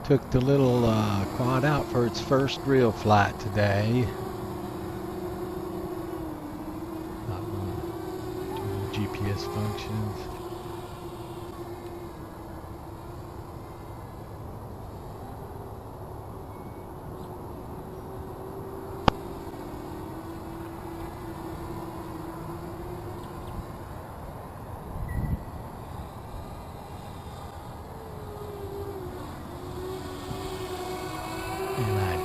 Took the little quad out for its first real flight today. Doing GPS functions.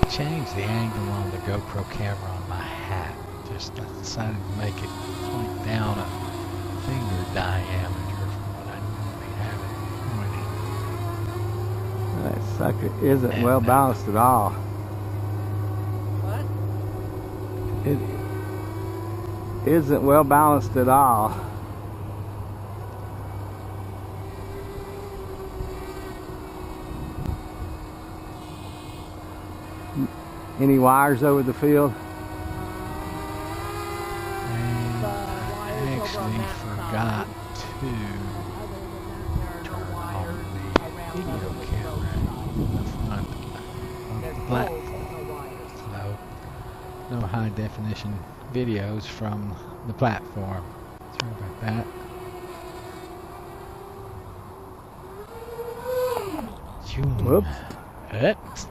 Changed the angle on the GoPro camera on my hat. Just I decided to make it point down a finger diameter from what I normally have it pointing. That sucker isn't well balanced at all. What? It isn't well balanced at all. Any wires over the field? And I actually forgot to turn on the video camera in the front of the platform. So, no high definition videos from the platform. Sorry about that. Whoops. Oops.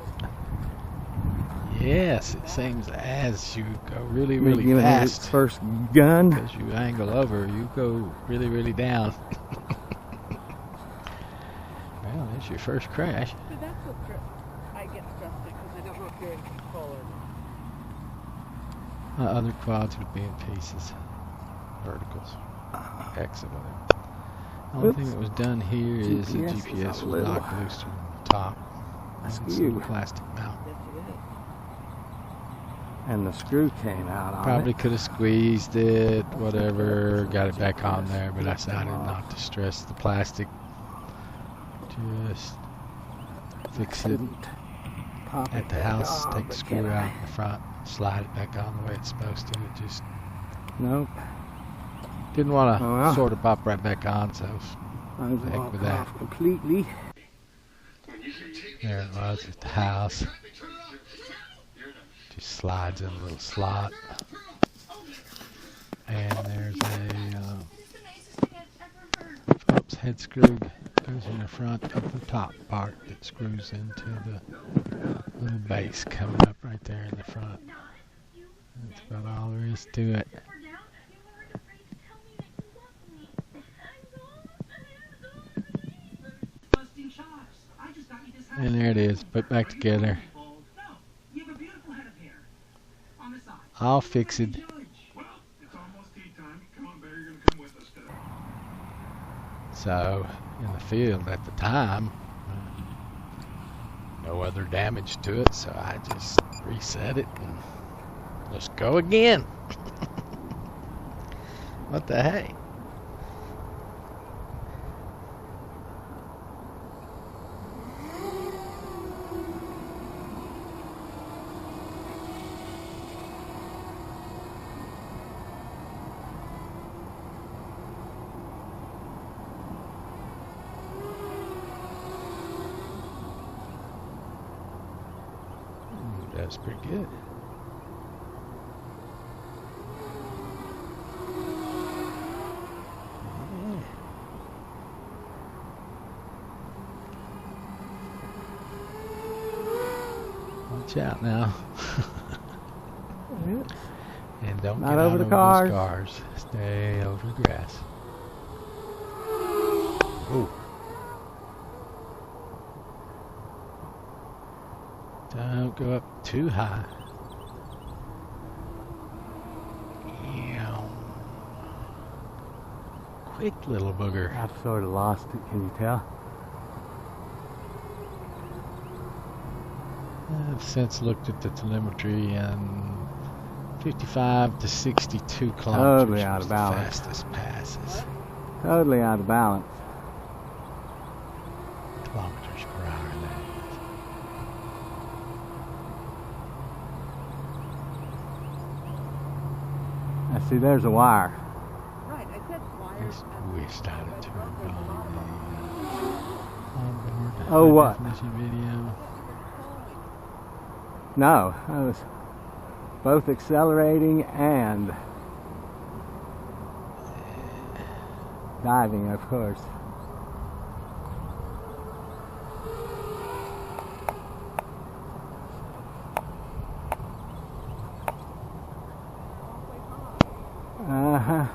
Yes, it seems as you go really, really fast. First gun. As you angle over, you go really, really down. Well, there's your first crash. But that's what I get frustrated because I don't know if you're in control or not. Other quads would be in pieces. Verticals. X or whatever. The only thing that was done here is the GPS was knocked loose from the top. Some plastic mount. And the screw came out on Probably it. could have squeezed it, whatever, got it back on there, but I decided not to stress the plastic. Just fix it at the house, take the screw out in the front, slide it back on the way it's supposed to. It just Nope. didn't want to sort of pop right back on, so heck with that. Completely. There it was at the house. Just slides in a little slot. And there's a Phillips head screw goes in the front of the top part that screws into the little base coming up right there in the front. That's about all there is to it. And there it is, put back together. All fixed. So, in the field at the time, no other damage to it, so I just reset it and let's go again. What the heck? That's pretty good. Yeah. Watch out now. And don't Not get over out the over cars. those cars. Stay over the grass. Ooh. Don't go up too high. Quick little booger. I've sort of lost it, can you tell? I've since looked at the telemetry and 55 to 62 kilometers Totally out was of the balance. fastest passes. Totally out of balance. Kilometers per hour, that I see there's a wire. Right, I said is. wires. Just wished I'd have turned on the onboard Oh, what? Definition video. No, I was both accelerating and diving, of course. Uh-huh.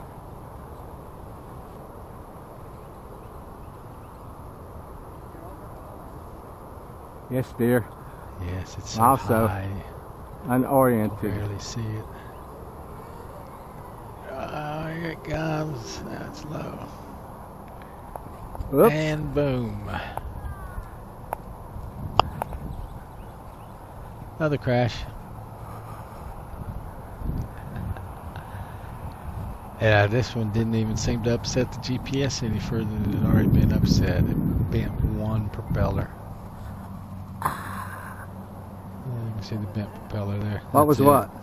Yes, dear. Yes, it's so Also high. Unoriented. Barely see it. Here it comes. That's low. Oops. And boom. Another crash. Yeah, this one didn't even seem to upset the GPS any further than it had already been upset. It bent one propeller. Yeah, you can see the bent propeller there. What was That's what? it.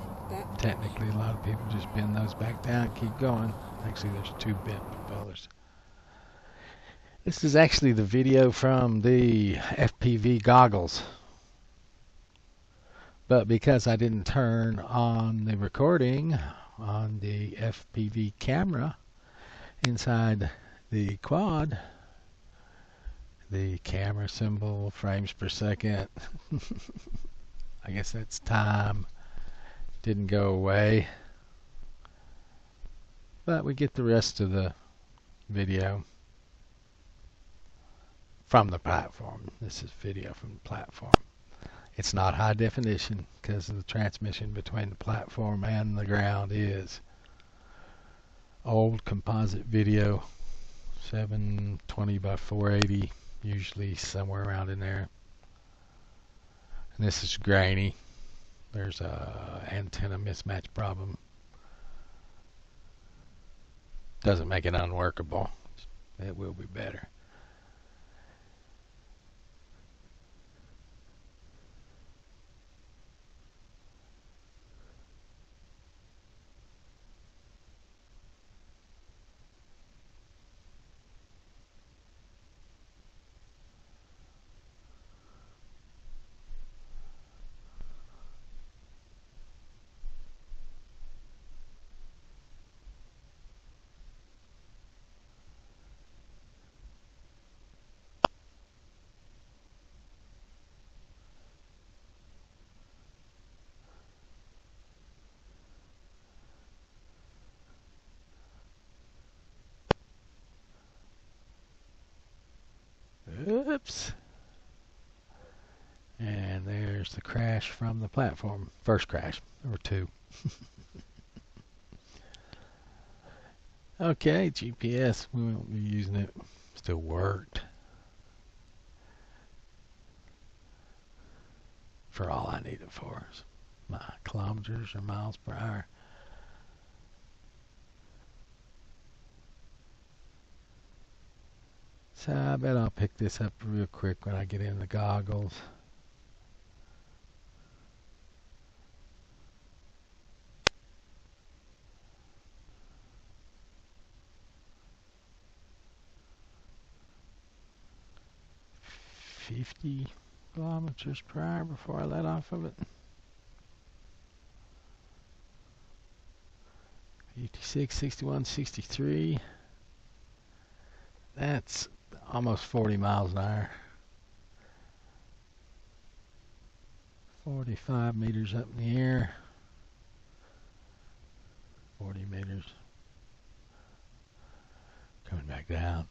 Technically, a lot of people just bend those back down and keep going. Actually, there's two bent propellers. This is actually the video from the FPV goggles. But because I didn't turn on the recording on the FPV camera inside the quad, the camera symbol, frames per second, I guess that's time, didn't go away. But we get the rest of the video from the platform. This is video from the platform. It's not high definition because the transmission between the platform and the ground is old composite video, 720 by 480, usually somewhere around in there. And this is grainy. There's a antenna mismatch problem. Doesn't make it unworkable. It will be better. Oops. And there's the crash from the platform. First crash, or two. Okay, GPS, we won't be using it. Still worked. For all I need it for is my kilometers or miles per hour. So I bet I'll pick this up real quick when I get in the goggles. $50 kilometers per hour before I let off of it. 56, 61, 63. That's almost 40 miles an hour. 45 meters up in the air. 40 meters. Coming back down.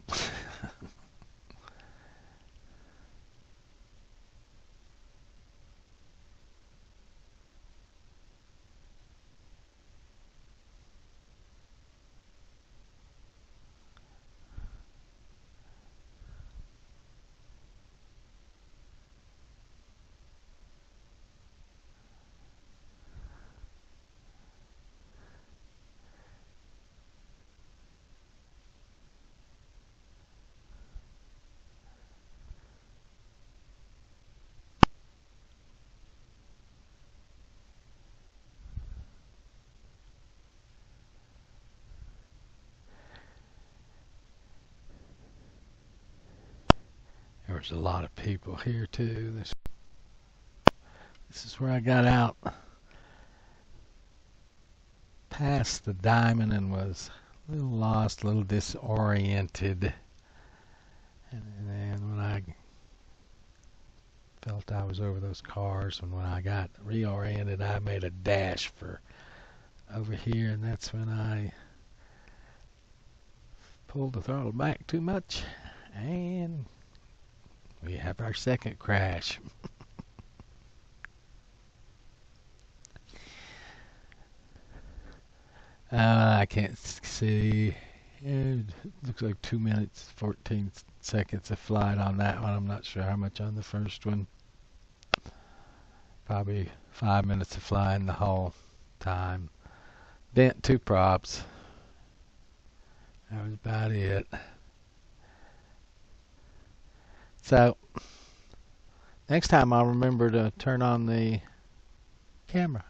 there's a lot of people here too. This is where I got out past the diamond and was a little lost, a little disoriented. And then when I felt I was over those cars, and when I got reoriented, I made a dash for over here, and that's when I pulled the throttle back too much, and we have our second crash. I can't see. It looks like 2 minutes, 14 seconds of flight on that one. I'm not sure how much on the first one. Probably 5 minutes of flying the whole time. Bent 2 props. That was about it. So, next time I'll remember to turn on the camera.